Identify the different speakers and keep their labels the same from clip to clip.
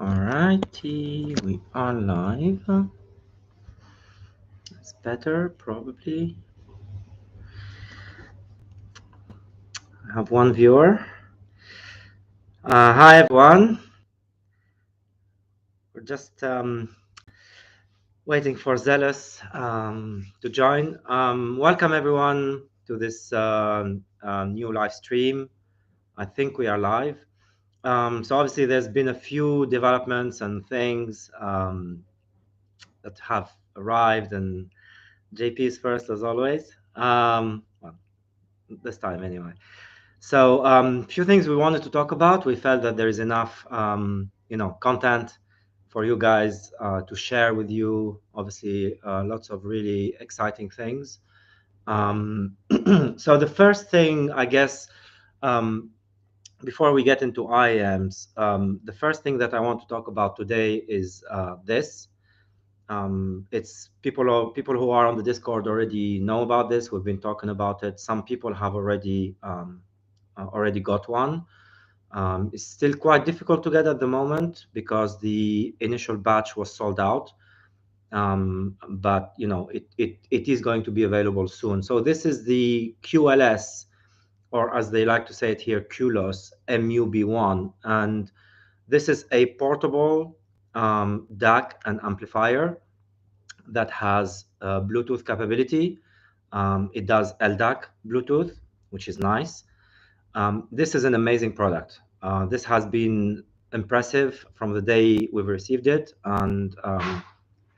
Speaker 1: Alrighty, we are live. It's better, probably. I have one viewer. Hi, everyone. We're just waiting for Zealous to join. Welcome, everyone, to this new live stream. I think we are live. So obviously, there's been a few developments and things that have arrived, and JP is first, as always. Well, this time, anyway. So a few things we wanted to talk about. We felt that there is enough, content for you guys to share with you. Obviously, lots of really exciting things. So the first thing, I guess, before we get into IAMs, the first thing that I want to talk about today is this. It's people who are on the Discord already know about this. We've been talking about it. Some people have already got one. It's still quite difficult to get at the moment because the initial batch was sold out. But it is going to be available soon. So this is the QLS, or as they like to say it here, Quloos MUB1, and this is a portable DAC and amplifier that has Bluetooth capability. It does LDAC Bluetooth, which is nice. This is an amazing product. This has been impressive from the day we've received it, and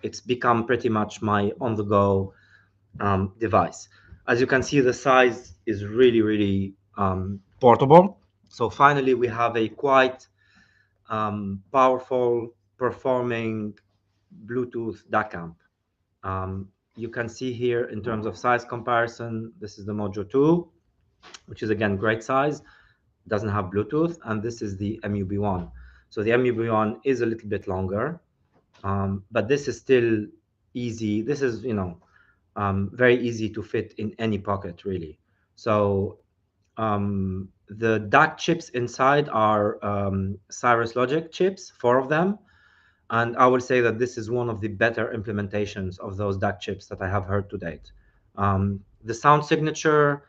Speaker 1: it's become pretty much my on-the-go device. As you can see, the size is really, really portable. So finally, we have a quite powerful, performing Bluetooth DAC amp. You can see here in terms of size comparison, this is the Mojo 2, which is again great size, doesn't have Bluetooth, and this is the MUB1. So the MUB1 is a little bit longer, but this is still easy. This is, very easy to fit in any pocket, really. So the DAC chips inside are Cirrus Logic chips, 4 of them. And I will say that this is one of the better implementations of those DAC chips that I have heard to date. The sound signature,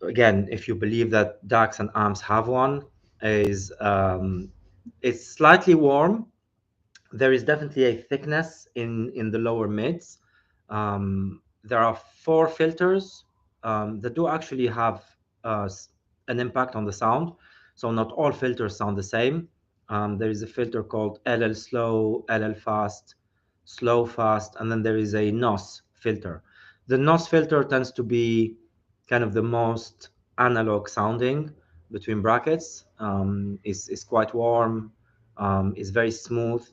Speaker 1: again, if you believe that DACs and amps have one, is it's slightly warm. There is definitely a thickness in the lower mids. There are 4 filters that do actually have an impact on the sound. So not all filters sound the same. There is a filter called LL slow, LL fast, slow fast, and then there is a NOS filter. The NOS filter tends to be kind of the most analog sounding between brackets. Is quite warm, is very smooth.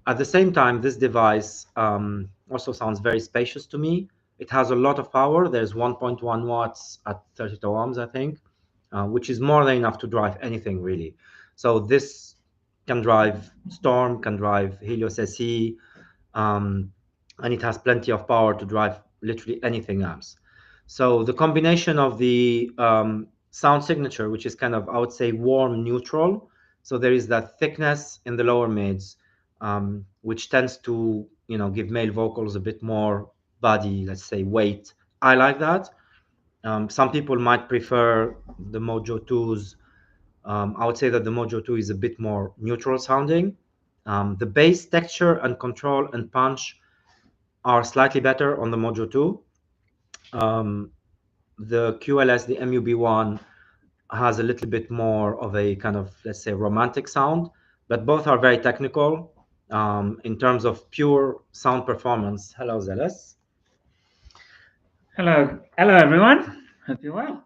Speaker 1: At the same time, this device also sounds very spacious to me. It has a lot of power. There's 1.1 watts at 32 ohms, I think, which is more than enough to drive anything, really. So this can drive Storm, can drive Helios SE, and it has plenty of power to drive literally anything else. So the combination of the sound signature, which is kind of, I would say, warm neutral. So there is that thickness in the lower mids, which tends to, give male vocals a bit more body, let's say, weight. I like that. Some people might prefer the Mojo 2s. I would say that the Mojo 2 is a bit more neutral sounding. The bass texture and control and punch are slightly better on the Mojo 2. The QLS, the MUB1, has a little bit more of a kind of, let's say, romantic sound, but both are very technical. In terms of pure sound performance. Hello, Zealous.
Speaker 2: Hello, everyone. Hope you're well.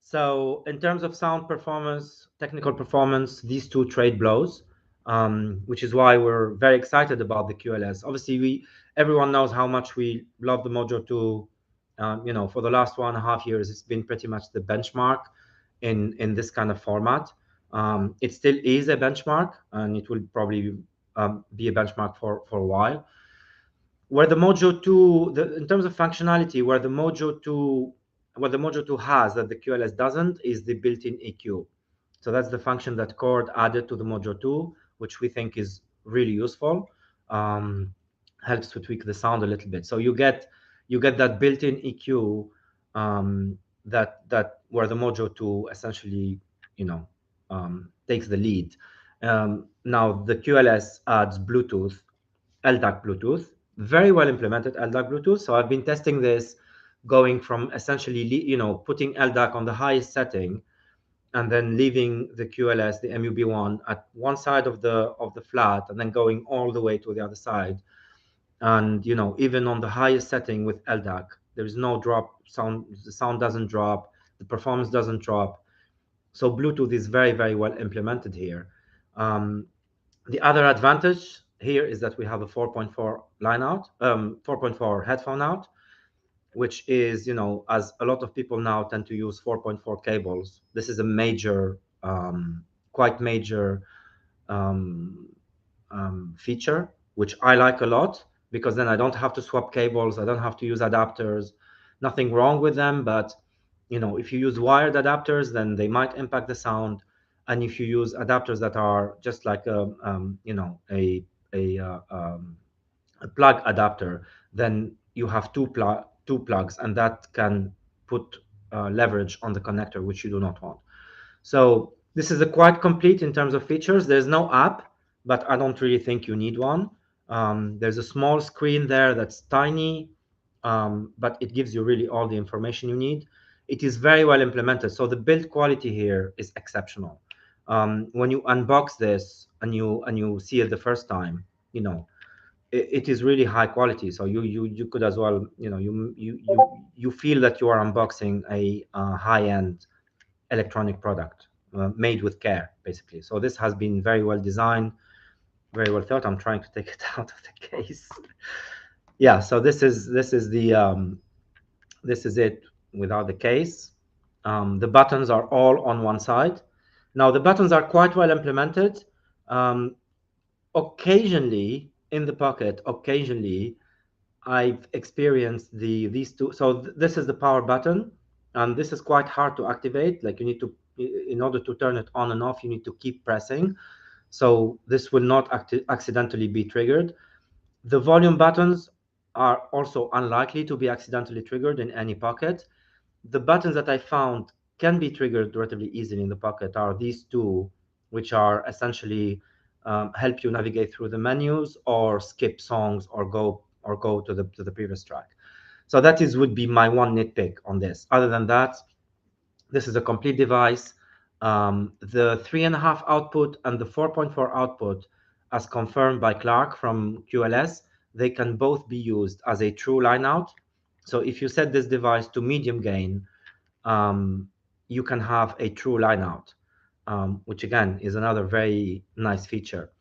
Speaker 1: So in terms of sound performance, technical performance, these two trade blows, which is why we're very excited about the QLS. Obviously, everyone knows how much we love the Mojo 2. For the last 1.5 years, it's been pretty much the benchmark in this kind of format. It still is a benchmark, and it will probably be a benchmark for a while. Where the Mojo 2, in terms of functionality, what the Mojo 2 has that the QLS doesn't is the built-in EQ. So that's the function that Chord added to the Mojo 2, which we think is really useful. Helps to tweak the sound a little bit. So you get that built-in EQ that where the Mojo 2 essentially, takes the lead. Now the QLS adds Bluetooth, LDAC Bluetooth, very well implemented LDAC Bluetooth. So I've been testing this, going from essentially, putting LDAC on the highest setting, and then leaving the QLS, the MUB1, at one side of the flat, and then going all the way to the other side. And even on the highest setting with LDAC, there is no drop sound. The sound doesn't drop, the performance doesn't drop. So Bluetooth is very, very well implemented here. The other advantage here is that we have a 4.4 line out, 4.4 headphone out, which is, as a lot of people now tend to use 4.4 cables. This is a major, quite major feature, which I like a lot, because then I don't have to swap cables. I don't have to use adapters. Nothing wrong with them, but if you use wired adapters, then they might impact the sound. And if you use adapters that are just like a plug adapter, then you have two plugs, and that can put leverage on the connector, which you do not want. So this is a quite complete in terms of features. There's no app, but I don't really think you need one. There's a small screen there that's tiny, but it gives you really all the information you need. It is very well implemented. So the build quality here is exceptional. When you unbox this and you see it the first time, it is really high quality. So you could as well, you feel that you are unboxing a high-end electronic product made with care, basically. So this has been very well designed, very well thought. I'm trying to take it out of the case. Yeah, so this is it without the case. The buttons are all on one side. Now the buttons are quite well implemented. Occasionally in the pocket, I've experienced these two. So this is the power button, and this is quite hard to activate. Like, you need to, in order to turn it on and off, you need to keep pressing. So this will not accidentally be triggered. The volume buttons are also unlikely to be accidentally triggered in any pocket. The buttons that I found can be triggered relatively easily in the pocket are these two, which are essentially help you navigate through the menus, or skip songs, or go to the previous track. So that would be my one nitpick on this. Other than that, this is a complete device. The 3.5 output and the 4.4 output, as confirmed by Clark from QLS, they can both be used as a true line out. So if you set this device to medium gain, you can have a true line out, which again is another very nice feature.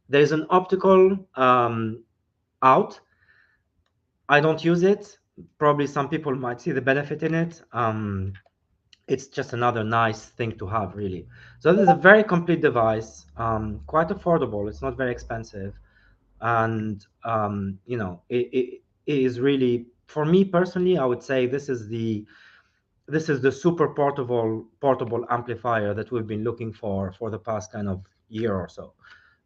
Speaker 1: There is an optical out. I don't use it. Probably some people might see the benefit in it. It's just another nice thing to have, really. So this is a very complete device, quite affordable. It's not very expensive, and it is really, for me personally, I would say this is the super portable amplifier that we've been looking for the past kind of year or so.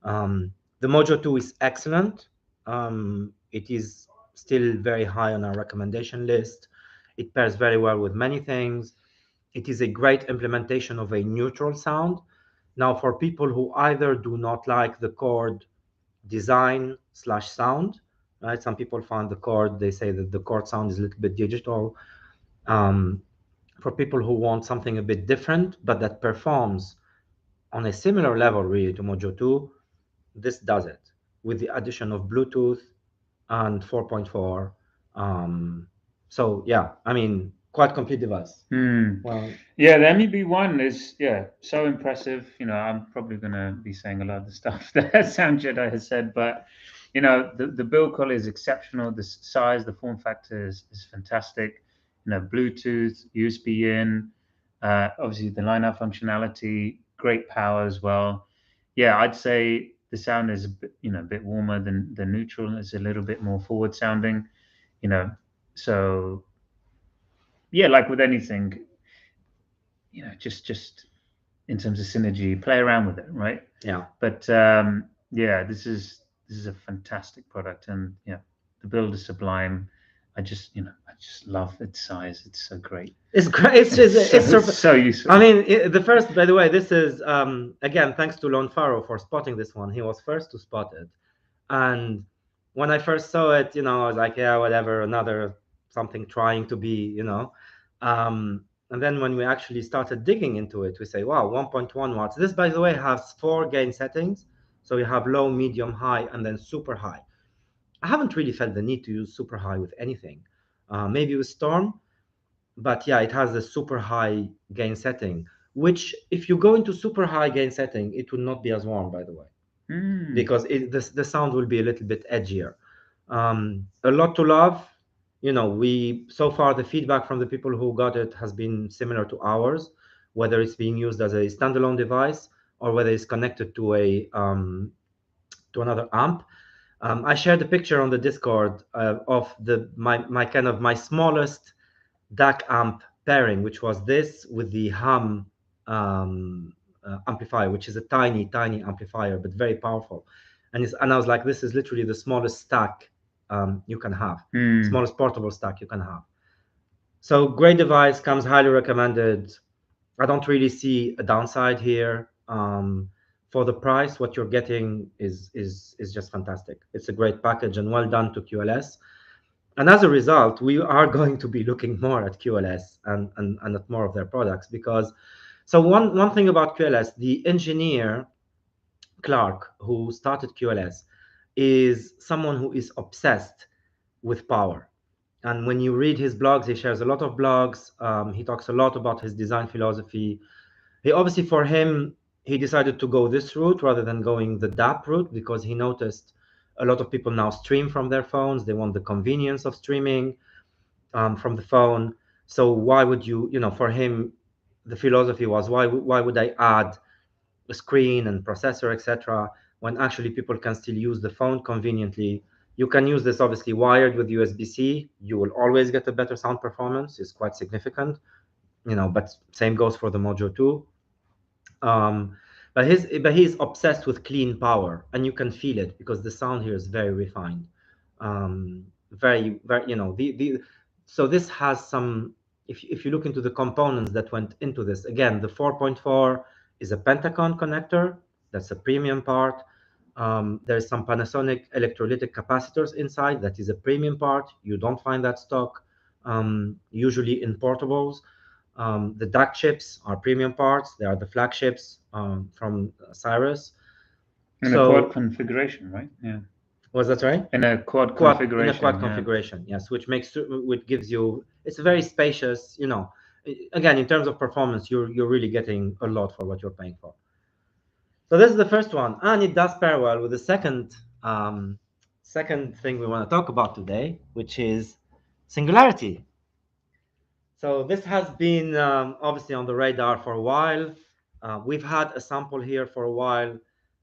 Speaker 1: The Mojo 2 is excellent. It is still very high on our recommendation list. It pairs very well with many things. It is a great implementation of a neutral sound. Now, for people who either do not like the Chord design / sound, right? Some people find the Chord, they say that the Chord sound is a little bit digital. For people who want something a bit different, but that performs on a similar level really to Mojo 2, this does it with the addition of Bluetooth and 4.4. So yeah, I mean, quite complete device.
Speaker 2: Well, yeah, the MUB1 is so impressive. I'm probably gonna be saying a lot of the stuff that Sound Jedi has said, but the build quality is exceptional. The size, the form factor is fantastic. Bluetooth, USB in, obviously the line out functionality, great power as well. Yeah, I'd say the sound is a bit warmer than the neutral. It's a little bit more forward sounding. So yeah, like with anything, just in terms of synergy, play around with it, right?
Speaker 1: Yeah.
Speaker 2: But Yeah, this is a fantastic product, and yeah, the build is sublime. I just love its size. It's so great.
Speaker 1: It's great. It's just
Speaker 2: So useful.
Speaker 1: I mean, the first, by the way, this is again thanks to Lon Farrow for spotting this one. He was first to spot it, and when I first saw it, I was like, yeah, whatever, another something trying to be, and then when we actually started digging into it, we say, wow, 1.1 watts. This, by the way, has 4 gain settings, so you have low, medium, high, and then super high. I haven't really felt the need to use super high with anything. Maybe with Storm, but yeah, it has a super high gain setting, which if you go into super high gain setting, it will not be as warm, by the way, because the sound will be a little bit edgier. A lot to love. We so far the feedback from the people who got it has been similar to ours, whether it's being used as a standalone device or whether it's connected to a to another amp. I shared a picture on the Discord of my kind of my smallest DAC amp pairing, which was this with the hum amplifier, which is a tiny, tiny amplifier, but very powerful. And I was like, this is literally the smallest stack you can have, smallest portable stack you can have. So great device, comes highly recommended. I don't really see a downside here. For the price, what you're getting is just fantastic. It's a great package and well done to QLS. And as a result, we are going to be looking more at QLS and at more of their products because, so one thing about QLS, the engineer Clark who started QLS is someone who is obsessed with power. And when you read his blogs, he shares a lot of blogs. He talks a lot about his design philosophy. He obviously, for him, he decided to go this route rather than going the DAP route because he noticed a lot of people now stream from their phones. They want the convenience of streaming from the phone. So why would for him, the philosophy was why would I add a screen and processor, etc., when actually people can still use the phone conveniently. You can use this obviously wired with USB-C. You will always get a better sound performance. It's quite significant, but same goes for the Mojo 2. But he's obsessed with clean power, and you can feel it because the sound here is very refined, very very the so this has some. If you look into the components that went into this, again, the 4.4 is a Pentacon connector. That's a premium part. There's some Panasonic electrolytic capacitors inside. That is a premium part. You don't find that stock usually in portables. The DAC chips are premium parts. They are the flagships from Cyrus.
Speaker 2: In a quad configuration, right? Yeah.
Speaker 1: Was that right?
Speaker 2: In a quad
Speaker 1: In a
Speaker 2: configuration.
Speaker 1: quad configuration, yes, which gives you, it's very spacious. Again, in terms of performance, you're really getting a lot for what you're paying for. So this is the first one, and it does pair well with the second thing we want to talk about today, which is Singularity. So this has been obviously on the radar for a while. We've had a sample here for a while,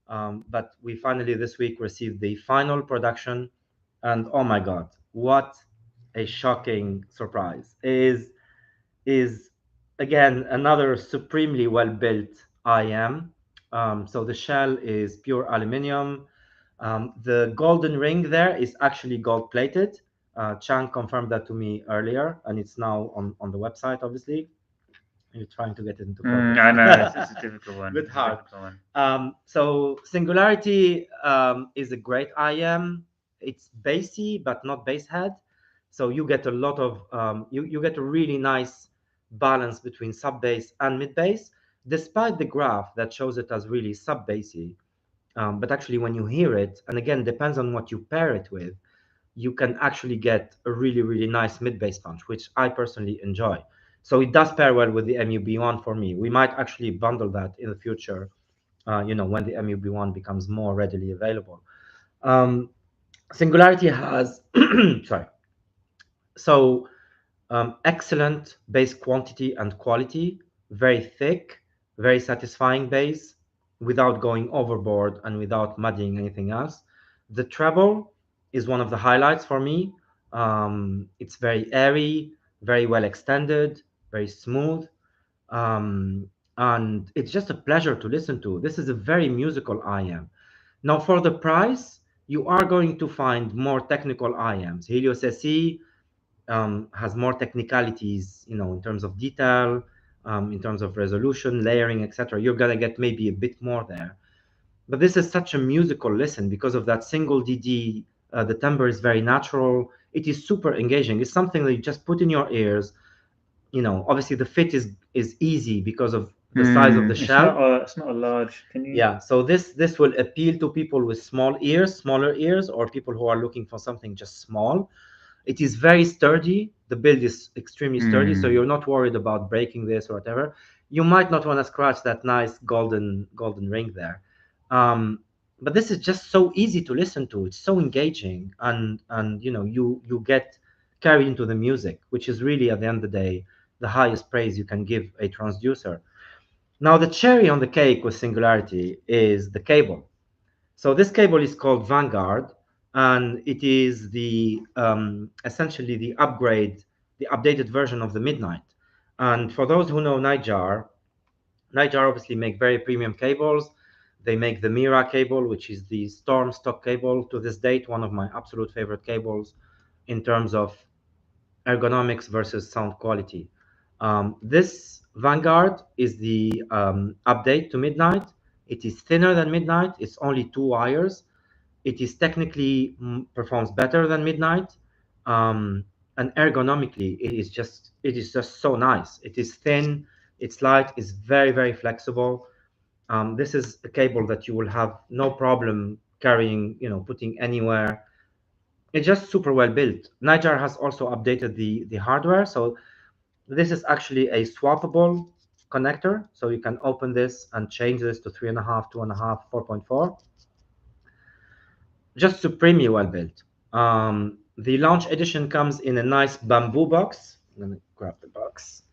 Speaker 1: but we finally this week received the final production, and oh my God, what a shocking surprise! Is again another supremely well built IM. So the shell is pure aluminum. The golden ring there is actually gold plated. Chang confirmed that to me earlier, and it's now on the website, obviously. You're trying to get it into focus.
Speaker 2: I know, it's a difficult one.
Speaker 1: Bit hard. So Singularity is a great IM. It's bassy, but not bass head. So you get a lot of, you get a really nice balance between sub bass and mid bass, despite the graph that shows it as really sub bassy. But actually, when you hear it, and again, depends on what you pair it with, you can actually get a really, really nice mid bass punch, which I personally enjoy. So it does pair well with the MUB1 for me. We might actually bundle that in the future, when the MUB1 becomes more readily available. Singularity has, sorry. So excellent bass quantity and quality, very thick, very satisfying bass without going overboard and without muddying anything else. The treble is one of the highlights for me. It's very airy, very well extended, very smooth, and it's just a pleasure to listen to. This is a very musical IM. Now, for the price, you are going to find more technical IMs. Helios SE has more technicalities, in terms of detail, in terms of resolution, layering, etc. You're gonna get maybe a bit more there. But this is such a musical listen because of that single DD. The timbre is very natural. It is super engaging. It's something that you just put in your ears. Obviously the fit is easy because of the size of the shell.
Speaker 2: It's not a large. Can you?
Speaker 1: Yeah, so this will appeal to people with smaller ears, or people who are looking for something just small. It is very sturdy. The build is extremely sturdy, so you're not worried about breaking this or whatever. You might not want to scratch that nice golden ring there. But this is just so easy to listen to. It's so engaging, and you get carried into the music, which is really, at the end of the day, the highest praise you can give a transducer. Now, the cherry on the cake with Singularity is the cable. So this cable is called Vanguard, and it is the essentially the updated version of the Midnight. And for those who know Nightjar obviously make very premium cables. They make the Mira cable, which is the Storm stock cable, to this date, one of my absolute favorite cables in terms of ergonomics versus sound quality. This Vanguard is the update to Midnight. It is thinner than Midnight. It's only 2 wires. It is technically performs better than Midnight, and ergonomically, it is just so nice. It is thin, it's light, it's very, very flexible. This is a cable that you will have no problem carrying, putting anywhere. It's just super well built. Nightjar has also updated the hardware, so this is actually a swappable connector, so you can open this and change this to 3.5, 2.5, 4.4. Just supremely well built. The launch edition comes in a nice bamboo box. Let me grab the box.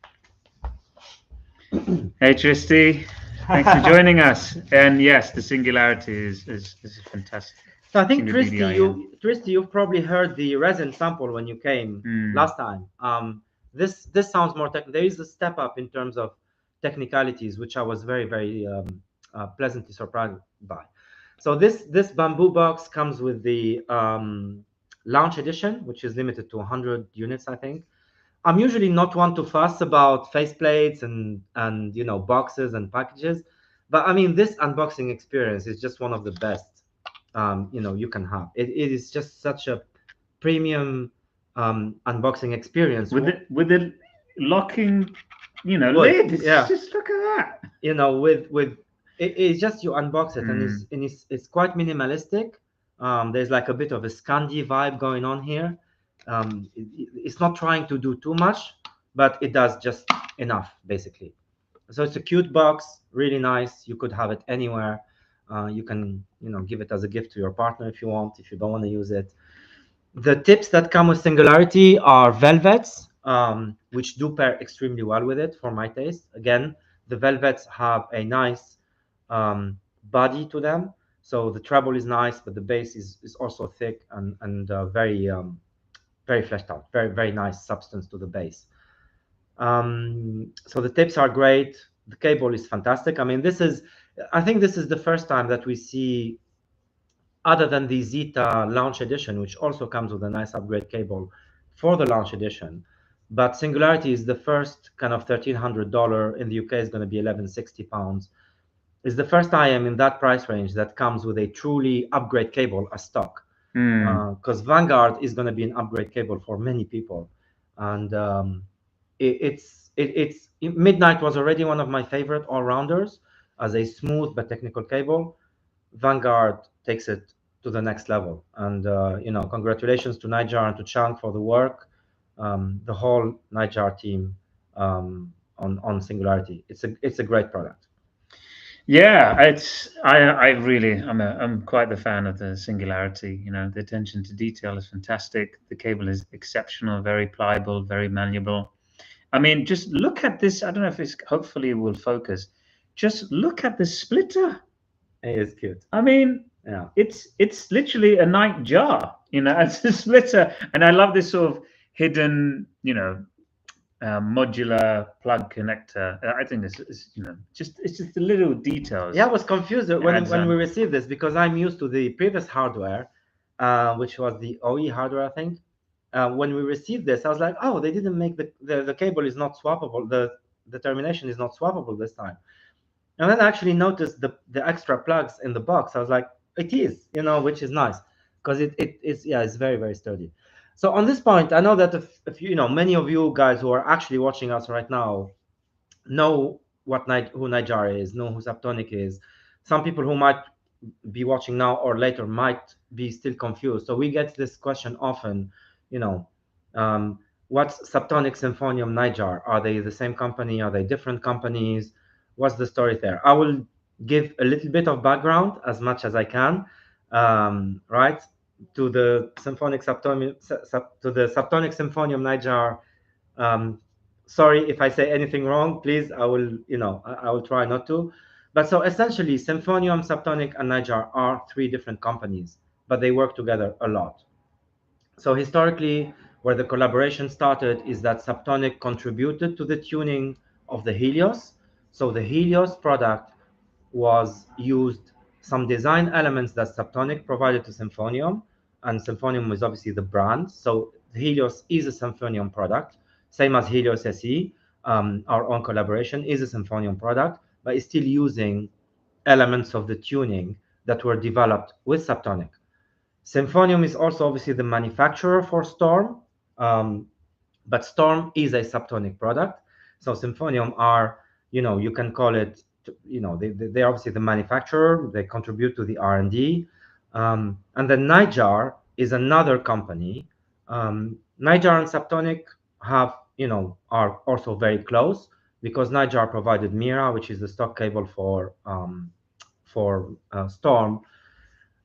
Speaker 2: Hey Tristy, thanks for joining us. And yes, the Singularity is fantastic.
Speaker 1: So I think Tristy, you've probably heard the resin sample when you came last time. This sounds more technical. There is a step up in terms of technicalities, which I was very, very pleasantly surprised by. So this bamboo box comes with the launch edition, which is limited to 100 units, I think. I'm usually not one to fuss about faceplates and boxes and packages, but I mean, this unboxing experience is just one of the best you can have. It is just such a premium unboxing experience
Speaker 2: with the locking lid.
Speaker 1: Yeah,
Speaker 2: just look at that.
Speaker 1: With it's just you unbox it, and it's quite minimalistic. There's like a bit of a Scandi vibe going on here. It's not trying to do too much, but it does just enough, basically. So it's a cute box, really nice. You could have it anywhere. You can give it as a gift to your partner if you want, if you don't want to use it. The tips that come with Singularity are velvets, which do pair extremely well with it for my taste. Again, the velvets have a nice body to them, so the treble is nice, but the bass is also thick and very very fleshed out, very, very nice substance to the bass. So the tips are great. The cable is fantastic. I mean, I think this is the first time that we see, other than the Zeta launch edition, which also comes with a nice upgrade cable for the launch edition. But Singularity is the first kind of $1,300. In the UK, is going to be £1,160. Is the first IM in that price range that comes with a truly upgrade cable as stock. Because Vanguard is going to be an upgrade cable for many people, and Midnight was already one of my favorite all-rounders as a smooth but technical cable. Vanguard takes it to the next level, and congratulations to Nightjar and to Chang for the work. The whole Nightjar team on Singularity. It's a great product.
Speaker 2: Yeah, I'm quite the fan of the Singularity. The attention to detail is fantastic. The cable is exceptional, very pliable, very malleable. I mean, just look at this. I don't know if it's, hopefully it will focus. Just look at the splitter.
Speaker 1: It is cute.
Speaker 2: I mean, yeah, it's literally a Nightjar. It's a splitter, and I love this sort of hidden, modular plug connector. I think this is, it's just the little details.
Speaker 1: Yeah, I was confused when we received this because I'm used to the previous hardware, which was the OE hardware, I think. When we received this, I was like, oh, they didn't make the cable is not swappable. The termination is not swappable this time. And then I actually noticed the extra plugs in the box. I was like, it is, which is nice because it is, yeah, it's very, very sturdy. So on this point, I know that if many of you guys who are actually watching us right now know who Nightjar is, know who Subtonic is. Some people who might be watching now or later might be still confused. So we get this question often, what's Subtonic, Symphonium, Nightjar? Are they the same company? Are they different companies? What's the story there? I will give a little bit of background as much as I can, right? To the Symphonic Subtonic, to the Subtonic Symphonium Nightjar. Sorry if I say anything wrong, please. I will, I will try not to. But so essentially, Symphonium, Subtonic, and Nightjar are three different companies, but they work together a lot. So historically, where the collaboration started is that Subtonic contributed to the tuning of the Helios. So the Helios product was used some design elements that Subtonic provided to Symphonium, and Symphonium is obviously the brand. So Helios is a Symphonium product, same as Helios SE. Our own collaboration is a Symphonium product, but it's still using elements of the tuning that were developed with Subtonic. Symphonium is also obviously the manufacturer for Storm, but Storm is a Subtonic product. So Symphonium are, you can call it, they're obviously the manufacturer. They contribute to the R&D. And then Nightjar is another company. Nightjar and Subtonic have, are also very close because Nightjar provided Mira, which is the stock cable for Storm.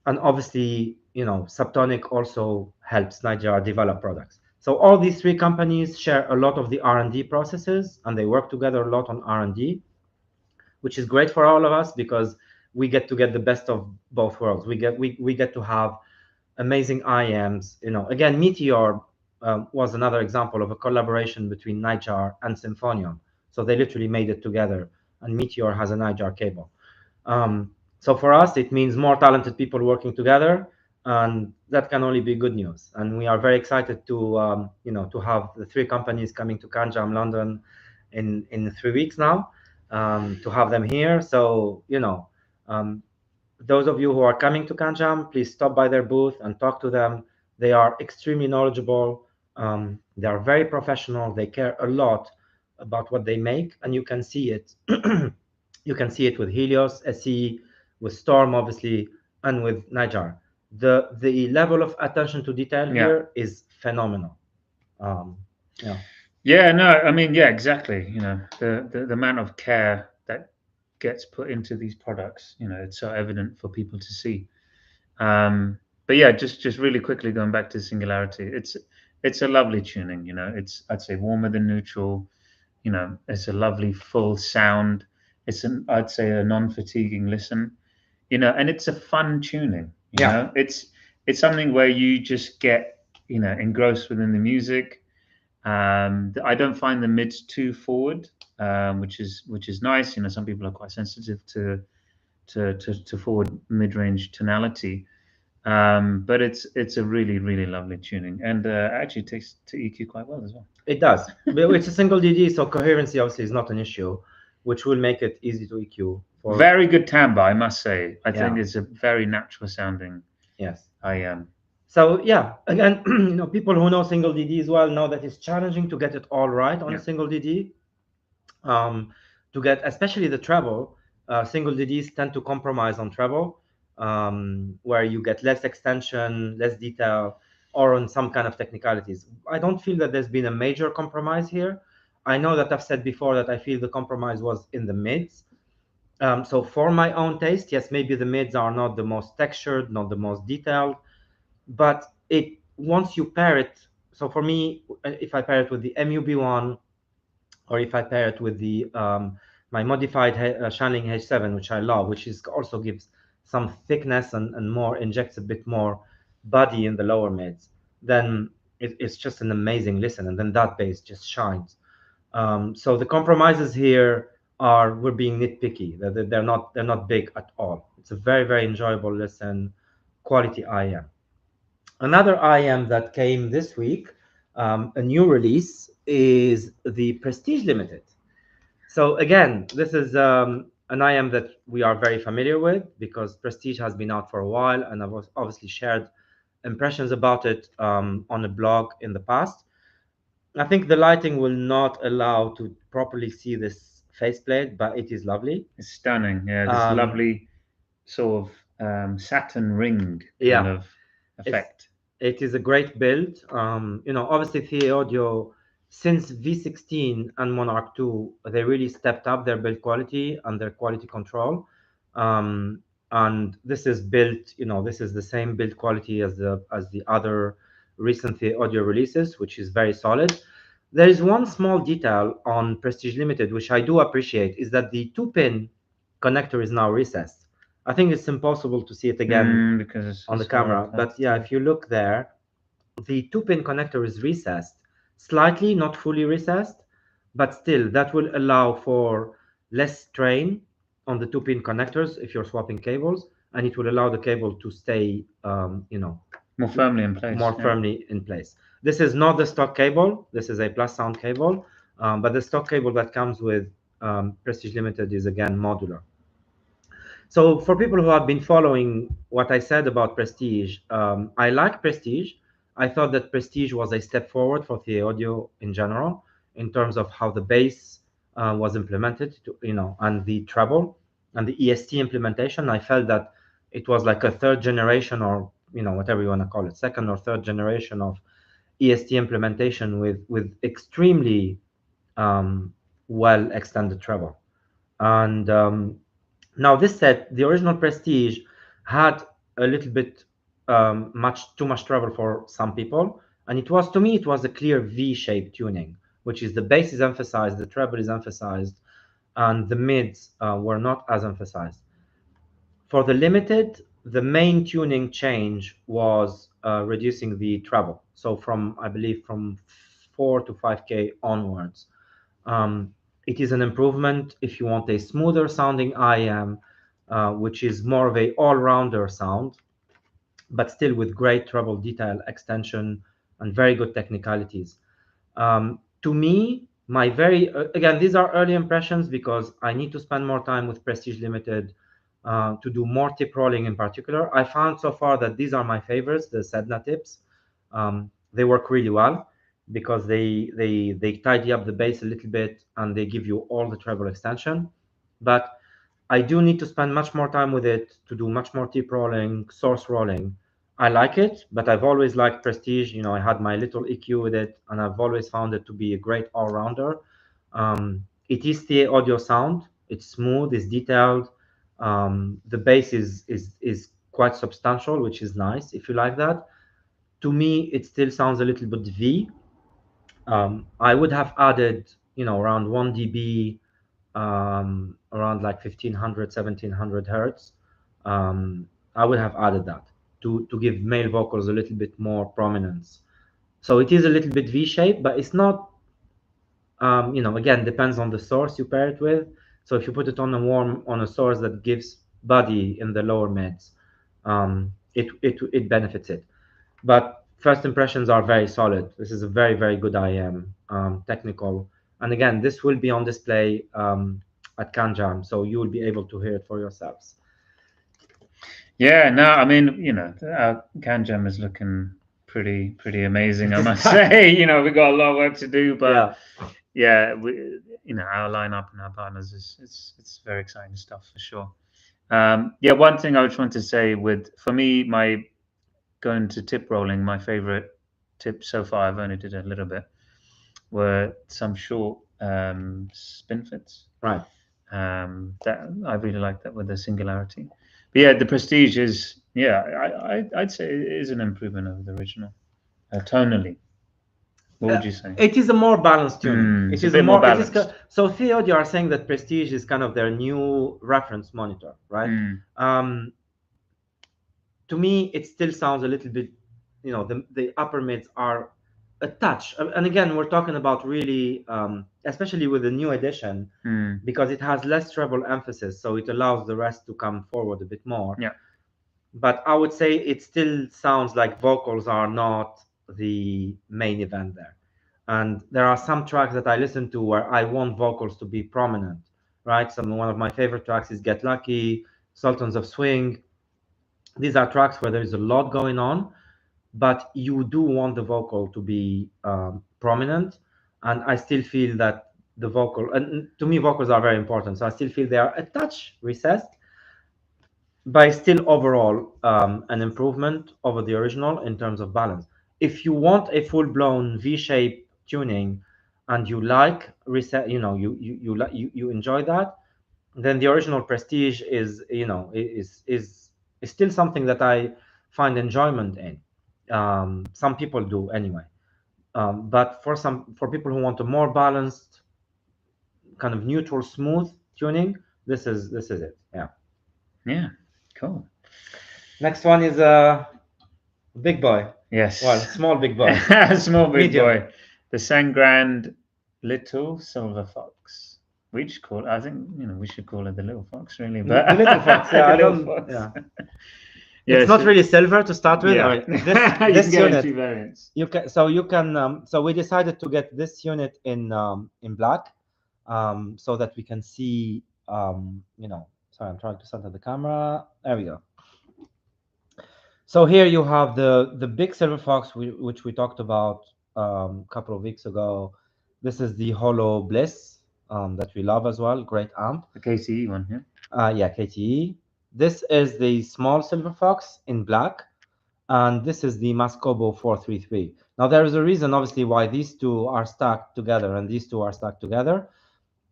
Speaker 1: And obviously, Subtonic also helps Nightjar develop products. So all these three companies share a lot of the R&D processes, and they work together a lot on R&D, which is great for all of us because we get the best of both worlds. We get to have amazing IMs. Again, Meteor was another example of a collaboration between Nightjar and Symphonium. So they literally made it together, and Meteor has a Nightjar cable. So for us, it means more talented people working together, and that can only be good news. And we are very excited to to have the three companies coming to Kanjam London in 3 weeks now, to have them here. So those of you who are coming to Kanjam, please stop by their booth and talk to them. They are extremely knowledgeable. They are very professional. They care a lot about what they make, and you can see it. You can see it with Helios SE, with Storm, obviously, and with Nightjar. The level of attention to detail here is phenomenal.
Speaker 2: Yeah, no, I mean, yeah, exactly. The amount of care that gets put into these products, it's so evident for people to see. But yeah, just really quickly going back to Singularity, it's a lovely tuning. It's, I'd say, warmer than neutral. It's a lovely full sound. I'd say, a non-fatiguing listen. And it's a fun tuning. You know, it's something where you just get engrossed within the music. I don't find the mids too forward, which is nice. Some people are quite sensitive to forward mid-range tonality, but it's a really, really lovely tuning, and actually takes to EQ quite well as well.
Speaker 1: It does. It's a single DD, so coherency obviously is not an issue, which will make it easy to EQ.
Speaker 2: Very good timbre, I must say. I think it's a very natural sounding.
Speaker 1: Yes.
Speaker 2: IM.
Speaker 1: So yeah, again, people who know single DD as well know that it's challenging to get it all right on a single DD. To get, especially the treble, single DDs tend to compromise on treble, where you get less extension, less detail, or on some kind of technicalities. I don't feel that there's been a major compromise here. I know that I've said before that I feel the compromise was in the mids. So for my own taste, yes, maybe the mids are not the most textured, not the most detailed, but once you pair it, so for me, if I pair it with the MUB1, or if I pair it with the my modified channeling H7, which I love, which also gives some thickness and more, injects a bit more body in the lower mids, then it's just an amazing listen, and then that bass just shines. So the compromises here are we're being nitpicky. They're not big at all. It's a very, very enjoyable listen, quality IM. Another IM that came this week, a new release, is the Prestige Limited. So again, this is an IM that we are very familiar with because Prestige has been out for a while, and I've obviously shared impressions about it on a blog in the past. I think the lighting will not allow to properly see this faceplate, but it is lovely.
Speaker 2: It's stunning. Yeah, this
Speaker 1: Um,
Speaker 2: lovely sort of Saturn ring kind
Speaker 1: yeah,
Speaker 2: of
Speaker 1: it's
Speaker 2: effect.
Speaker 1: it is a great build. Obviously CA Audio since V16 and Monarch 2, they really stepped up their build quality and their quality control. And this is built, this is the same build quality as the other recent CA Audio releases, which is very solid. There is one small detail on Prestige Limited, which I do appreciate, is that the 2-pin connector is now recessed. I think it's impossible to see it again
Speaker 2: Because
Speaker 1: on the
Speaker 2: it's higher
Speaker 1: camera,
Speaker 2: up.
Speaker 1: but yeah, if you look there, the 2-pin connector is recessed, slightly, not fully recessed, but still that will allow for less strain on the 2-pin connectors if you're swapping cables, and it will allow the cable to stay,
Speaker 2: more firmly in place.
Speaker 1: more
Speaker 2: Yeah.
Speaker 1: firmly in place. This is not the stock cable. This is a plus sound cable, but the stock cable that comes with Prestige Limited is again modular. So for people who have been following what I said about Prestige, I like Prestige. I thought that Prestige was a step forward for the audio in general in terms of how the bass was implemented, and the treble and the EST implementation. I felt that it was like a third generation, or whatever you want to call it, second or third generation of EST implementation with extremely well extended treble. And now this set, the original Prestige, had a little bit too much treble for some people, and to me it was a clear V-shaped tuning, which is the bass is emphasized, the treble is emphasized, and the mids were not as emphasized. For the Limited, the main tuning change was reducing the treble. So I believe from 4 to 5K onwards. Um, it is an improvement if you want a smoother sounding IM, which is more of a all-rounder sound, but still with great treble detail extension and very good technicalities. To me, again, these are early impressions because I need to spend more time with Prestige Limited to do more tip rolling in particular. I found so far that these are my favorites, the Sedna tips. They work really well because they tidy up the bass a little bit and they give you all the treble extension. But I do need to spend much more time with it to do much more tip rolling, source rolling. I like it, but I've always liked Prestige. I had my little EQ with it, and I've always found it to be a great all-rounder. It is the audio sound. It's smooth, it's detailed. The bass is quite substantial, which is nice if you like that. To me, it still sounds a little bit V. I would have added, around 1 dB, around like 1500, 1700 hertz. I would have added that to give male vocals a little bit more prominence. So it is a little bit V-shaped, but it's not, again, depends on the source you pair it with. So if you put it on a source that gives body in the lower mids, it benefits it. But first impressions are very solid. This is a very, very good IM, technical. And again, this will be on display at Kanjam, so you will be able to hear it for yourselves.
Speaker 2: Yeah, no, I mean, our Kanjam is looking pretty amazing, I must say. We got a lot of work to do, but yeah, our lineup and our partners it's very exciting stuff for sure. Yeah, one thing I just want to say for me, my going to tip rolling, my favorite tip so far, I've only did a little bit, were some short spin fits.
Speaker 1: Right.
Speaker 2: That I really like that with the Singularity. But yeah, the Prestige is, I'd say it is an improvement over the original, tonally. What would you say?
Speaker 1: It is a more balanced tuning.
Speaker 2: It's a bit more balanced.
Speaker 1: So Theo, you are saying that Prestige is kind of their new reference monitor, right? To me, it still sounds a little bit, the upper mids are a touch. And again, we're talking about really, especially with the new edition, because it has less treble emphasis, so it allows the rest to come forward a bit more.
Speaker 2: Yeah.
Speaker 1: But I would say it still sounds like vocals are not the main event there. And there are some tracks that I listen to where I want vocals to be prominent, right? One of my favorite tracks is Get Lucky, Sultans of Swing. These are tracks where there is a lot going on, but you do want the vocal to be prominent. And I still feel that the vocal, and to me, vocals are very important. So I still feel they are a touch recessed, but still overall an improvement over the original in terms of balance. If you want a full-blown V-shape tuning and you like reset, you enjoy that, then the original Prestige is is still something that I find enjoyment in. Some people do anyway, but for people who want a more balanced, kind of neutral, smooth tuning, this is it. Yeah.
Speaker 2: Yeah. Cool.
Speaker 1: Next one is big boy.
Speaker 2: Yes.
Speaker 1: Well, small big boy.
Speaker 2: Small big
Speaker 1: Medium.
Speaker 2: boy. The Sangrand Little Silver Fox. We just call it, I think, we should call it the Little Fox, really. But
Speaker 1: The little fox. Yeah,
Speaker 2: the
Speaker 1: I
Speaker 2: Little
Speaker 1: don't.
Speaker 2: Fox.
Speaker 1: Yeah.
Speaker 2: Yeah,
Speaker 1: It's not really silver to start with.
Speaker 2: Yeah.
Speaker 1: All right.
Speaker 2: You
Speaker 1: This
Speaker 2: can get
Speaker 1: unit,
Speaker 2: two variants.
Speaker 1: so we decided to get this unit in black, so that we can see, sorry, I'm trying to center the camera. There we go. So here you have the big silver fox, which we talked about a couple of weeks ago. This is the Holo Bliss, that we love as well. Great amp.
Speaker 2: The KTE one, yeah.
Speaker 1: Yeah, KTE. This is the small silver fox in black, and this is the Mascobo 433. Now there is a reason, obviously, why these two are stacked together and these two are stacked together.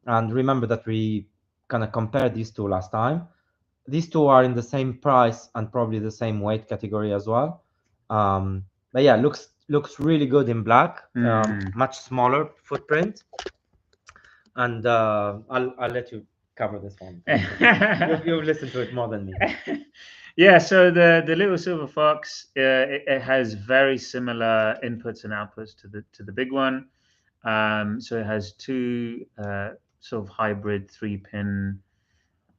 Speaker 1: And remember that we kind of compared these two last time. These two are in the same price and probably the same weight category as well. But yeah, looks really good in black. Much smaller footprint. And I'll let you cover this one. You've listened to it more than me.
Speaker 2: Yeah, so the Little Silver Fox, it has very similar inputs and outputs to the big one. So it has two sort of hybrid 3-pin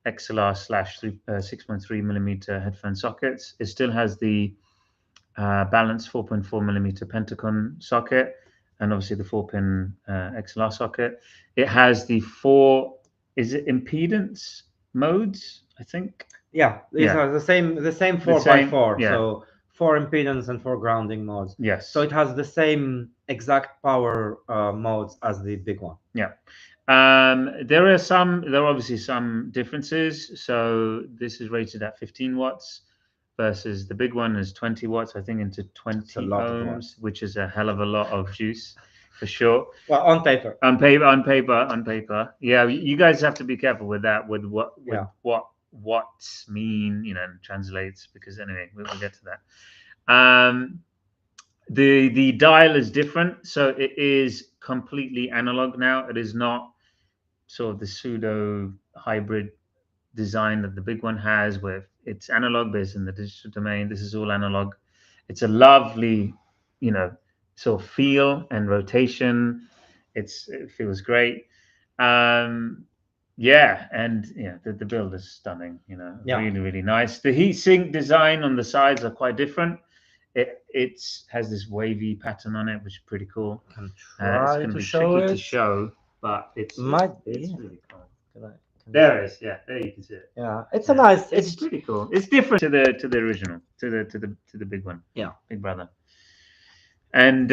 Speaker 2: XLR slash 6.3 millimeter headphone sockets. It still has the balanced 4.4 millimeter Pentacon socket, and obviously the 4-pin XLR socket. It has the impedance modes, I think.
Speaker 1: Yeah, these are the same 4x4.
Speaker 2: Yeah.
Speaker 1: So 4 impedance and 4 grounding modes.
Speaker 2: Yes.
Speaker 1: So it has the same exact power modes as the big one.
Speaker 2: Yeah. There are obviously some differences. So this is rated at 15 watts versus the big one is 20 watts, I think, into 20 ohms, which is a hell of a lot of juice, for sure.
Speaker 1: Well, on paper.
Speaker 2: On paper. Yeah, you guys have to be careful with that, with what watts mean, and translates, because anyway, we'll get to that. The dial is different, so it is completely analog now. It is not sort of the pseudo hybrid design that the big one has, where it's analog based in the digital domain. This is all analog. It's a lovely, sort of feel and rotation. It feels great. Yeah, and the build is stunning. Really, really nice. The heatsink design on the sides are quite different. It has this wavy pattern on it, which is pretty cool.
Speaker 1: It's going to be tricky
Speaker 2: to show, but it's really cool. There it is. Yeah, there you can see it.
Speaker 1: Yeah, it's a nice.
Speaker 2: It's pretty cool. It's different to the original, to the big one.
Speaker 1: Yeah,
Speaker 2: Big Brother. And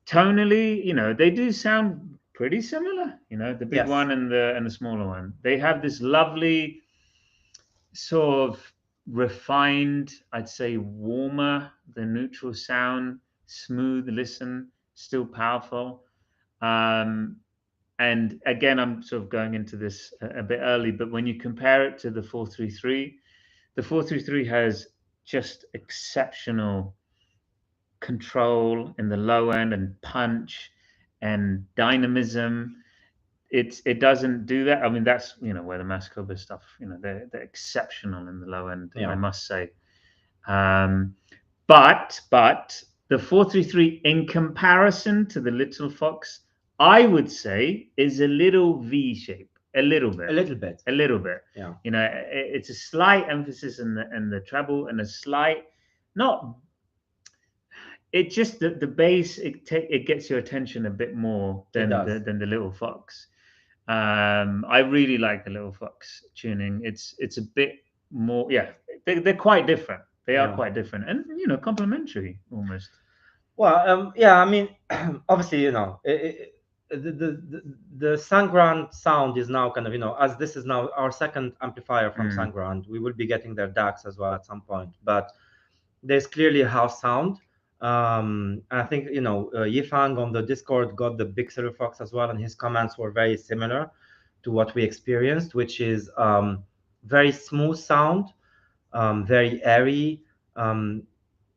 Speaker 2: tonally, they do sound pretty similar. The big one and the smaller one. They have this lovely sort of refined, I'd say warmer, the neutral sound, smooth listen, still powerful. And again, I'm sort of going into this a bit early, but when you compare it to the 433, the 433 has just exceptional control in the low end and punch and dynamism. It doesn't do that. I mean, that's where the Mascobo stuff, they're exceptional in the low end, I must say. But the 433 in comparison to the Little Fox, I would say is a little V shape, a little bit,
Speaker 1: A little bit.
Speaker 2: a little bit.
Speaker 1: Yeah.
Speaker 2: You know, it's a slight emphasis in the treble and a slight, not. It just the bass it gets your attention a bit more than the Little Fox. I really like the Little Fox tuning. It's a bit more, yeah. They're quite different. They are quite different, and you know, complementary almost.
Speaker 1: Well, yeah. I mean, obviously, you know, the Sangrand sound is now kind of, you know, as this is now our second amplifier from Sangrand, we will be getting their DACs as well at some point. But there's clearly a house sound. And I think, you know, Yifang on the Discord got the big Silver Fox as well, and his comments were very similar to what we experienced, which is very smooth sound, very airy,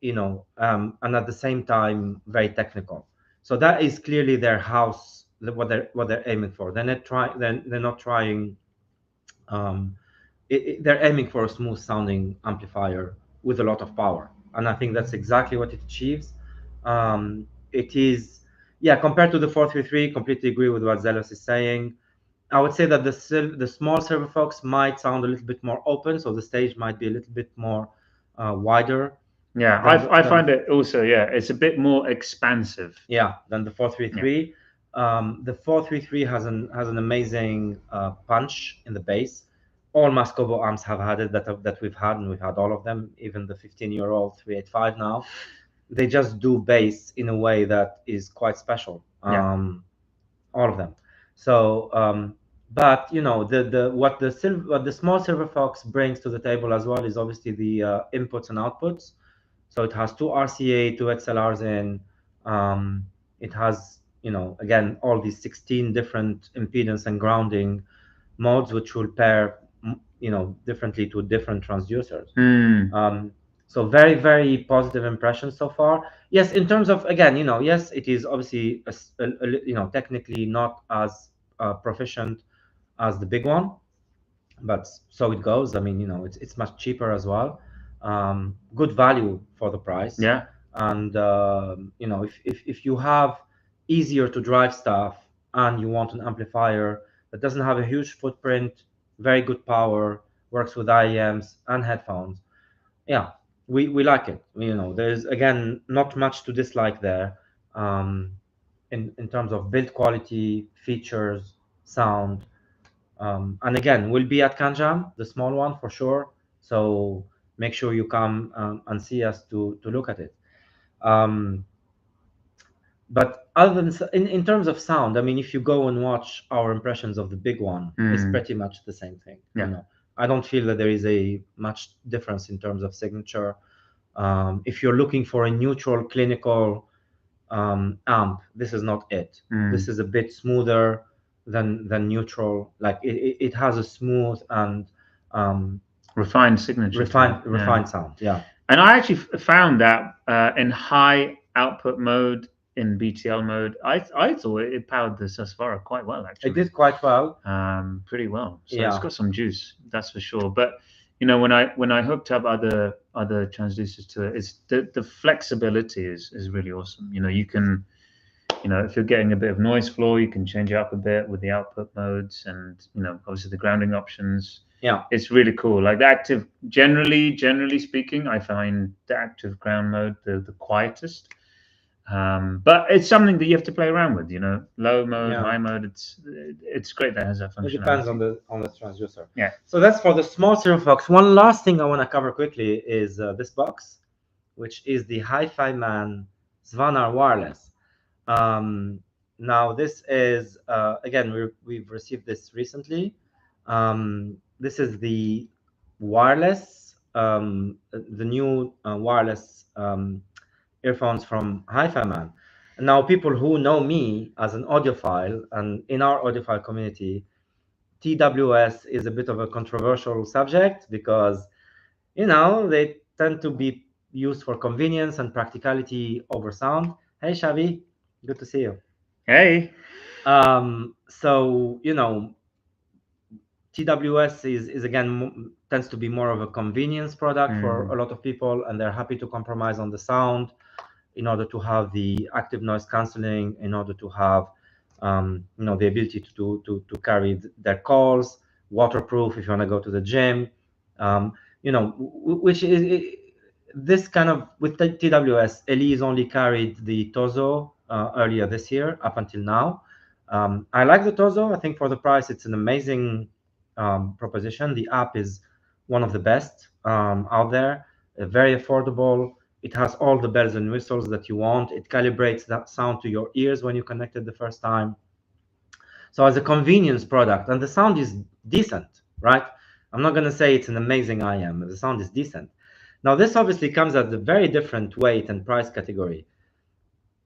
Speaker 1: you know, and at the same time very technical. So that is clearly their house, what they're aiming for. They're not trying. They're not trying. They're aiming for a smooth sounding amplifier with a lot of power, and I think that's exactly what it achieves. It is, yeah, compared to the 433, completely agree with what Zelos is saying. I would say that the small Silver Fox might sound a little bit more open, so the stage might be a little bit more wider.
Speaker 2: Yeah, I find it also, yeah, it's a bit more expansive.
Speaker 1: Yeah, than the 433. The 433 has an amazing punch in the bass. All Mascobo amps have had it that we've had, and we've had all of them, even the 15-year-old 385 now. They just do bass in a way that is quite special. All of them. So, but you know, what the small Silver Fox brings to the table as well is obviously the inputs and outputs. So it has two RCA, two XLRs in. It has, you know, again, all these 16 different impedance and grounding modes, which will pair, you know, differently to different transducers. So very, very positive impression so far. Yes, in terms of, again, you know, yes, it is obviously, you know, technically not as proficient as the big one, but so it goes. I mean, you know, it's much cheaper as well. Good value for the price.
Speaker 2: Yeah.
Speaker 1: And you know, if you have easier to drive stuff and you want an amplifier that doesn't have a huge footprint, very good power, works with IEMs and headphones, yeah, we like it. You know, there's again not much to dislike there. In terms of build quality, features, sound. And again, we'll be at Kanjam, the small one for sure. So make sure you come and see us to look at it. But other than in terms of sound, I mean, if you go and watch our impressions of the big one, it's pretty much the same thing.
Speaker 2: Yeah.
Speaker 1: You know, I don't feel that there is a much difference in terms of signature. If you're looking for a neutral clinical amp, this is not it. This is a bit smoother than neutral. Like it has a smooth and
Speaker 2: refined signature,
Speaker 1: refined sound. Yeah.
Speaker 2: And I actually found that in high output mode, in BTL mode, I thought it powered the Susvara quite well. Actually,
Speaker 1: it did quite well.
Speaker 2: Pretty well. So
Speaker 1: Yeah.
Speaker 2: it's got some juice, that's for sure. But you know, when I hooked up other transducers to it, it's the flexibility is really awesome. You know, you can, you know, if you're getting a bit of noise floor, you can change it up a bit with the output modes, and you know, obviously the grounding options.
Speaker 1: Yeah,
Speaker 2: it's really cool. Like the active, generally speaking, I find the active ground mode the quietest. But it's something that you have to play around with. You know, low mode, high mode. It's great that it has that functionality.
Speaker 1: It depends on the transducer.
Speaker 2: Yeah.
Speaker 1: So that's for the small Silver Fox. One last thing I want to cover quickly is this box, which is the Hi-Fi Man Svanar wireless. Now this is again we've received this recently. This is the wireless, the new wireless earphones from Hi-Fi Man. Now, people who know me as an audiophile, and in our audiophile community, TWS is a bit of a controversial subject because, you know, they tend to be used for convenience and practicality over sound. Hey, Shavi, good to see you.
Speaker 2: Hey.
Speaker 1: So, you know, TWS is again tends to be more of a convenience product for a lot of people, and they're happy to compromise on the sound. in order to have the active noise cancelling, in order to have the ability to carry their calls, waterproof if you want to go to the gym, which is this kind of with the TWS. Elise only carried the Tozo earlier this year up until now. I like the Tozo. I think for the price, it's an amazing proposition. The app is one of the best out there, very affordable. It has all the bells and whistles that you want. It calibrates that sound to your ears when you connect it the first time. So as a convenience product, and the sound is decent, right? I'm not going to say it's an amazing IM. The sound is decent. Now, this obviously comes at a very different weight and price category.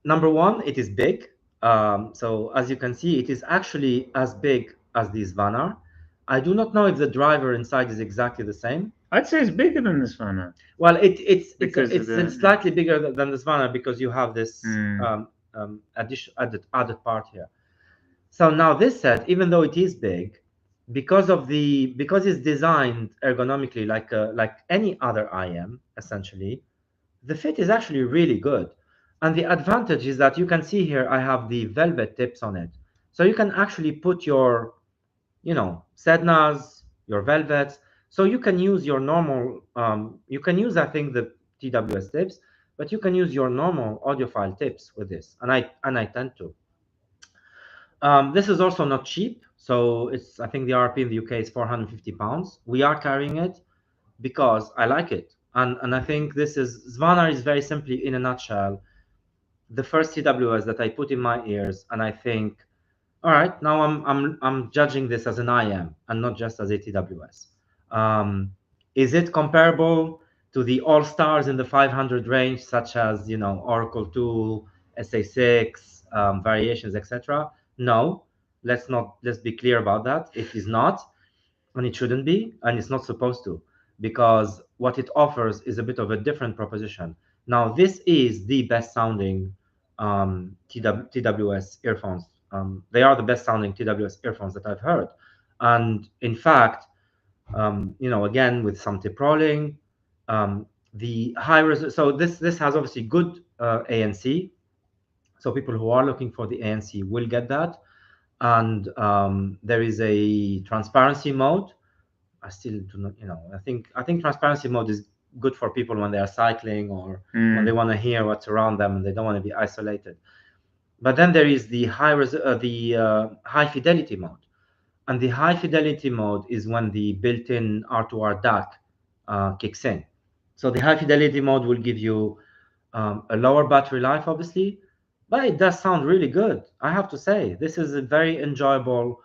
Speaker 1: Number one, it is big. So as you can see, it is actually as big as the Svannar. I do not know if the driver inside is exactly the same.
Speaker 2: I'd say it's bigger than this one now.
Speaker 1: Well, it's
Speaker 2: the,
Speaker 1: slightly bigger than the Svannar because you have this added part here. So now this set, even though it is big, because it's designed ergonomically like any other IM essentially, the fit is actually really good. And the advantage is that you can see here I have the velvet tips on it, so you can actually put your Sednas, your velvets. So you can use your normal, you can use, I think, the TWS tips, but you can use your normal audiophile tips with this, and I tend to. This is also not cheap, so I think the RP in the UK is £450. We are carrying it because I like it, and I think Svannar is very simply, in a nutshell, the first TWS that I put in my ears, and I think, all right, now I'm judging this as an IM and not just as a TWS. Is it comparable to the all stars in the 500 range, such as Oracle 2, SA6, variations, etc.? No, let's be clear about that. It is not, and it shouldn't be, and it's not supposed to, because what it offers is a bit of a different proposition. Now, this is the best sounding TWS earphones. They are the best sounding TWS earphones that I've heard, and in fact, again with some tip rolling, the so this has obviously good ANC. So people who are looking for the ANC will get that, and there is a transparency mode. I still do not, I think transparency mode is good for people when they are cycling or when they want to hear what's around them and they don't want to be isolated. But then there is the high fidelity mode, and the high fidelity mode is when the built-in R2R DAC kicks in. So the high fidelity mode will give you a lower battery life, obviously, but it does sound really good. I have to say, this is a very enjoyable.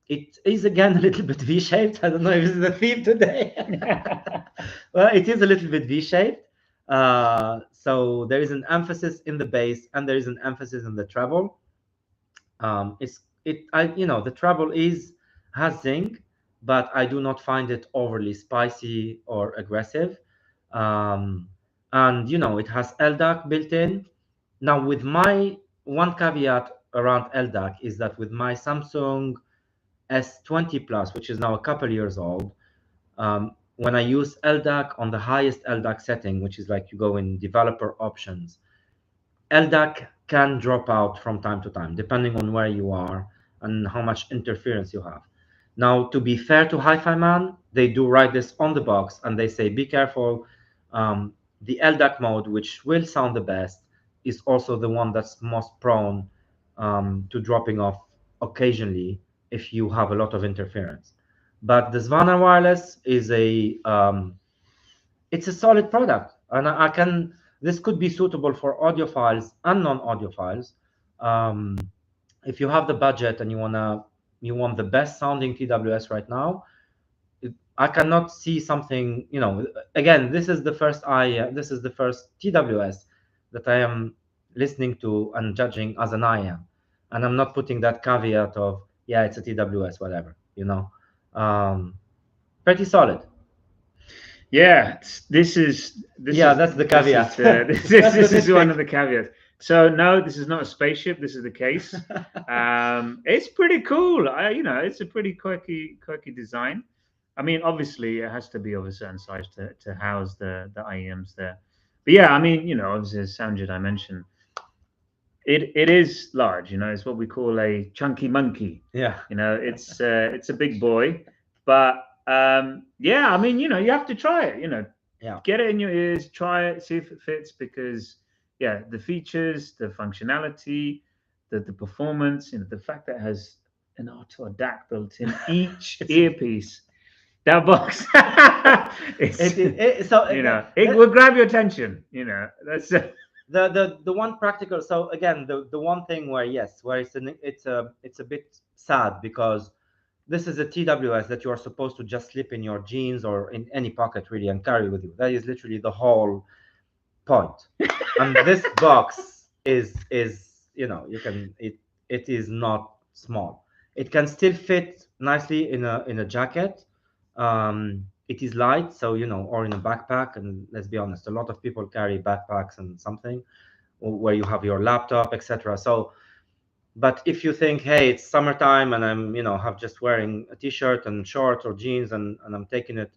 Speaker 1: It is again a little bit V-shaped. I don't know if this is the theme today. Well, it is a little bit V-shaped. So there is an emphasis in the bass and there is an emphasis in the treble. The treble has zing, but I do not find it overly spicy or aggressive. And it has LDAC built in. Now, with my one caveat around LDAC is that with my Samsung S20 Plus, which is now a couple years old, when I use LDAC on the highest LDAC setting, which is like you go in developer options, LDAC can drop out from time to time, depending on where you are and how much interference you have. Now, to be fair to Hi-Fi Man, they do write this on the box, and they say, be careful. The LDAC mode, which will sound the best, is also the one that's most prone to dropping off occasionally if you have a lot of interference. But the Svannar wireless is it's a solid product, and this could be suitable for audiophiles and non-audiophiles. If you have the budget and you want the best sounding TWS right now, I cannot see something. Again, this is the first TWS that I am listening to and judging as an IM, and I'm not putting that caveat of it's a TWS, whatever. Pretty solid.
Speaker 2: Yeah, that's the
Speaker 1: caveat.
Speaker 2: This is one of the caveats. So no, this is not a spaceship. This is the case. It's pretty cool. It's a pretty quirky design. I mean, obviously, it has to be of a certain size to house the IEMs there. But yeah, I mean, you know, obviously as Sanjay I mentioned, it is large. You know, it's what we call a chunky monkey.
Speaker 1: Yeah.
Speaker 2: You know, it's a big boy, but yeah, I mean, you know, you have to try it. You know,
Speaker 1: Yeah.
Speaker 2: get it in your ears, try it, see if it fits, because yeah, the features, the functionality, the performance, you know, the fact that it has an R2 DAC built in each earpiece. That box, it's,
Speaker 1: So
Speaker 2: you know, it will grab your attention. You know, that's
Speaker 1: the one practical. So again, the one thing where yes, where it's a bit sad because this is a TWS that you are supposed to just slip in your jeans or in any pocket really and carry with you. That is literally the whole point. And this box is you know you can it is not small. It can still fit nicely in a jacket. It is light, so you know, or in a backpack. And let's be honest, a lot of people carry backpacks and something where you have your laptop, etc. So, but if you think, hey, it's summertime and I'm you know have just wearing a t-shirt and shorts or jeans and I'm taking it,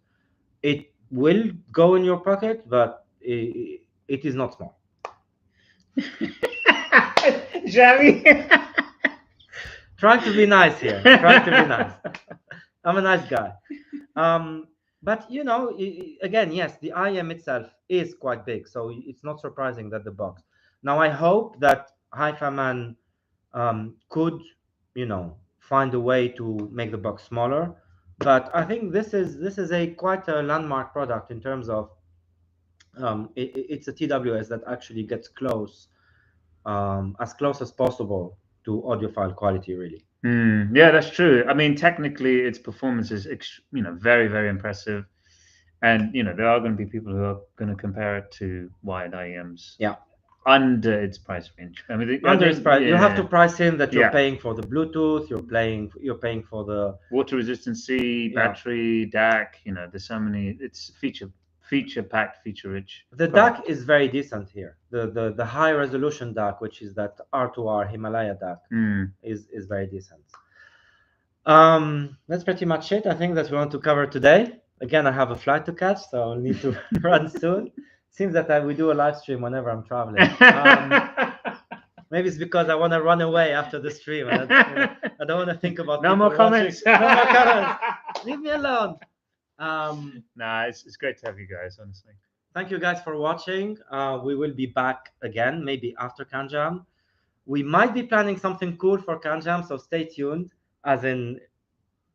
Speaker 1: it will go in your pocket, but it is not small.
Speaker 2: Javi.
Speaker 1: Trying to be nice here. Trying to be nice. I'm a nice guy. But you know, again, yes, the IM itself is quite big, so it's not surprising that the box. Now, I hope that Hi-Fi Man could, you know, find a way to make the box smaller. But I think this is a quite a landmark product in terms of it's a TWS that actually gets close, as close as possible to audiophile quality, really.
Speaker 2: Yeah, that's true. I mean, technically, its performance is, you know, very, very impressive. And you know, there are going to be people who are going to compare it to wired IEMs.
Speaker 1: Yeah.
Speaker 2: Under its price range. I mean,
Speaker 1: Under its price,
Speaker 2: yeah,
Speaker 1: you have to price in that you're
Speaker 2: yeah,
Speaker 1: paying for the Bluetooth, you're paying for the
Speaker 2: water resistancy,
Speaker 1: Yeah.
Speaker 2: battery, DAC. You know, there's so many. It's feature packed, feature rich.
Speaker 1: the DAC is very decent here. The high resolution DAC, which is that R2R Himalaya DAC, is very decent. That's pretty much it. I think that we want to cover today. Again, I have a flight to catch, so I'll need to run soon. Seems that we do a live stream whenever I'm traveling. Maybe it's because I want to run away after the stream. And I don't want to think about
Speaker 2: No
Speaker 1: people
Speaker 2: more comments.
Speaker 1: watching. No more comments. Leave me alone.
Speaker 2: Nah, it's great to have you guys, honestly.
Speaker 1: Thank you guys for watching. We will be back again, maybe after Kanjam. We might be planning something cool for Kanjam, so stay tuned. As in,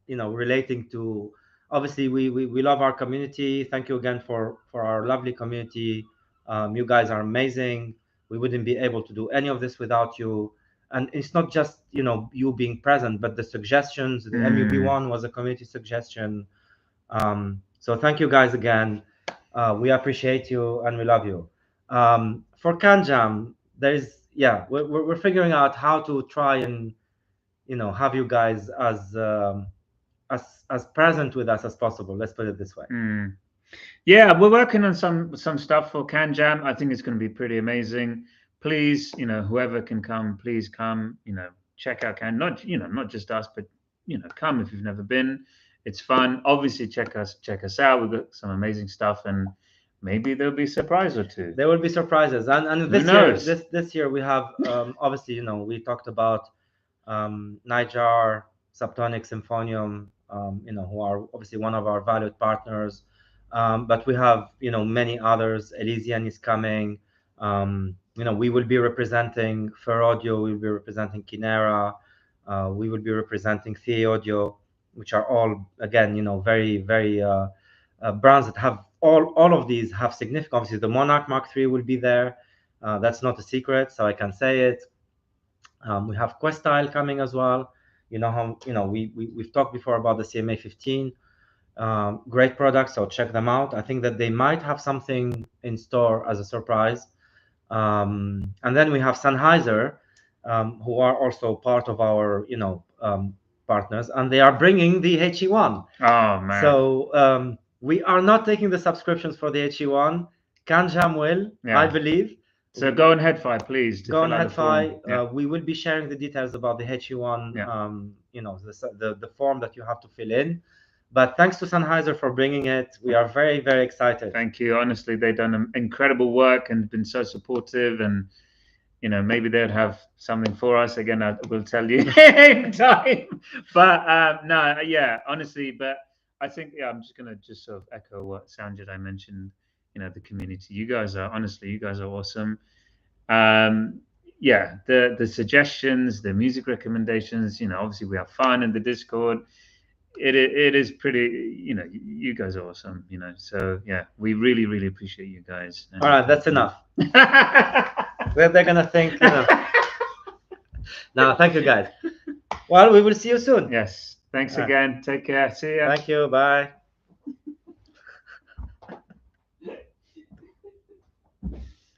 Speaker 1: you know, relating to, obviously we love our community. Thank you again for our lovely community. You guys are amazing. We wouldn't be able to do any of this without you. And it's not just, you know, you being present, but the suggestions. The MUB1 was a community suggestion. So thank you guys again. We appreciate you and we love you. For Kanjam, we're figuring out how to try and, you know, have you guys as present with us as possible. Let's put it this way.
Speaker 2: Yeah, we're working on some stuff for Kanjam. I think it's going to be pretty amazing. Please, you know, whoever can come, please come. You know, check out not just us, but you know, come if you've never been. It's fun. Obviously, check us out. We've got some amazing stuff, and maybe there'll be a surprise or two.
Speaker 1: There will be surprises, and this year we have obviously, you know, we talked about Nightjar, Subtonic, Symphonium, you know, who are obviously one of our valued partners. But we have, you know, many others. Elysian is coming. You know, we will be representing Fair Audio. We will be representing Kinera. We will be representing Thea Audio, which are all, again, you know, very, very brands that have all of these have significant. Obviously, the Monarch Mark III will be there. That's not a secret, so I can say it. We have Questyle coming as well. You know how, you know, we've talked before about the CMA 15. Great products, so check them out. I think that they might have something in store as a surprise. And then we have Sennheiser, who are also part of our, you know, partners, and they are bringing the HE1.
Speaker 2: Oh man!
Speaker 1: So we are not taking the subscriptions for the HE1. Kanjam will, I believe.
Speaker 2: So go on Headfi, please.
Speaker 1: Go on Headfi. We will be sharing the details about the HE1. You know, the form that you have to fill in. But thanks to Sennheiser for bringing it. We are very, very excited.
Speaker 2: Thank you. Honestly, they've done incredible work and been so supportive. And you know, maybe they'd have something for us. Again, I will tell you in time. But no, yeah, honestly, but I think I'm just gonna sort of echo what Sanjay I mentioned. You know, the community. You guys are awesome. Yeah, the suggestions, the music recommendations. You know, obviously we have fun in the Discord. It is pretty. You know, you guys are awesome. You know, so yeah, we really appreciate you guys.
Speaker 1: All right, that's enough. They're gonna think, you know. No, thank you guys. Well, we will see you soon.
Speaker 2: Yes. Thanks again. Take care. See ya.
Speaker 1: Thank you. Bye.